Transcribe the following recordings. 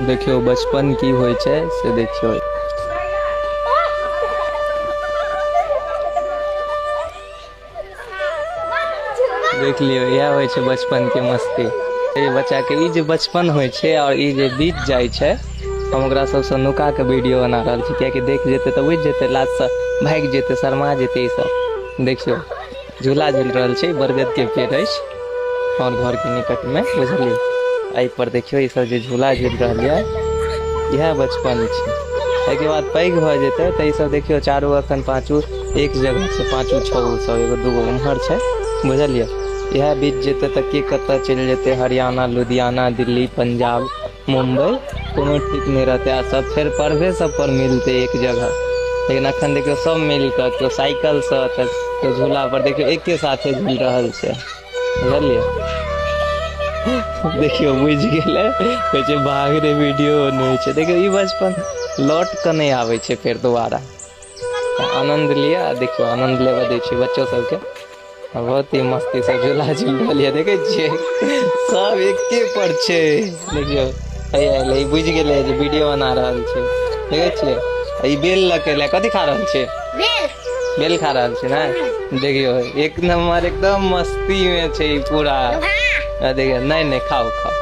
देखियो बचपन की होय छै से देखियो। देख लियो यह होय छै बचपन के मस्ती। ये बच्चा के ई जे बचपन होय छै और ई जे बीत जाय छै, हम ओकरा सबसे नुका के वीडियो बना रहल छी, कियाकि देख जेते त बुझ जेते, लाज से भाग जेते, शर्मा जेते। ई सब देखियो झूला झूल रहल छै, बरगद के पेड़ अछि और घर के निकट में, बुझलिए। एहि पर देखियो ई सब जे झूला झूल रहल ये, यह बचपन छै। एके बाद पैघ भ जेते त ई सब देखियो चारू अखन पांचू एक जगह से, पांचू छौ सब, एगो दूगो उम्हर छै, बुझलिए। यह बीत जेते त के कत्ता चल जेते, हरियाणा, लुधियाना, दिल्ली, पंजाब, मुंबई, कोनो ठीक नहीं रहते। आ सब फिर पढ़बे सब पर मिलते एक जगह। लेकिन अखन देखियो सब मिल के, केओ साइकिल से तो झूला पर देखियो एके साथे झूल रहल छै, बुझलिए। देखियो बुझ गेले, कहै छै भाग रे वीडियो बनबै छै। देखियो ई बचपन लौट के नहीं आवे छै फिर दोबारा। आनंद लिया, देखियो आनंद लेवा दै छै बच्चों सबके। बहुत ही मस्ती से झूला झूल रहल ये, देखे छियै सब एके पर छै। देखियो है बुझ गेले जे वीडियो बना रहल छै, देखे छियै। ई बेल लकेले कथी खा रहल छै? बेल खा रहल छै ना। देखियो एक नंबर एकदम मस्ती में छै पूरा। देखियो नहीं नहीं खाओ खाओ,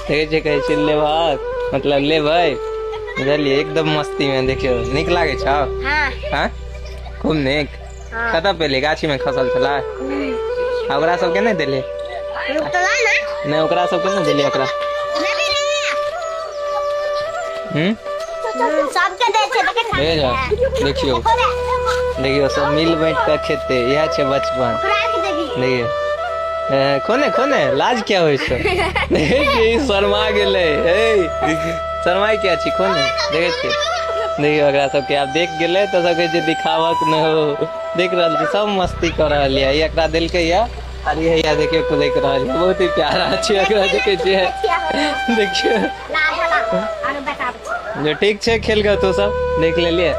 देखे छै कहै छै लेबाक, मतलब लेबै, बुझलिए। एकदम मस्ती में। देखियो नीक लागे छौ? हां खूब नीक। कतऽ पहले गाछी में खसल छला? ओकरा सबके नहीं देले? नहीं ओकरा सबके नहीं देले? ओकरा सबके दे छै, देखियो देखियो सब मिल बांट के खेते, यह छै बचपन। देखियो खोने खोने लाज क्या हो छै? शर्मा गेले, शर्मा क्या छी? खोने देखे छियै। देखियो एकरा सबके आब देख गेले तो सब जे दिखावक न हो, देख रहल छी सब मस्ती कर रहल ये। एकरा देलकै या और ये या देखियो को देख रहल है, बहुत ही प्यारा छै एकरा देखे छियै। देखियो ठीक छै, खेल के तू सब देख लेलिए।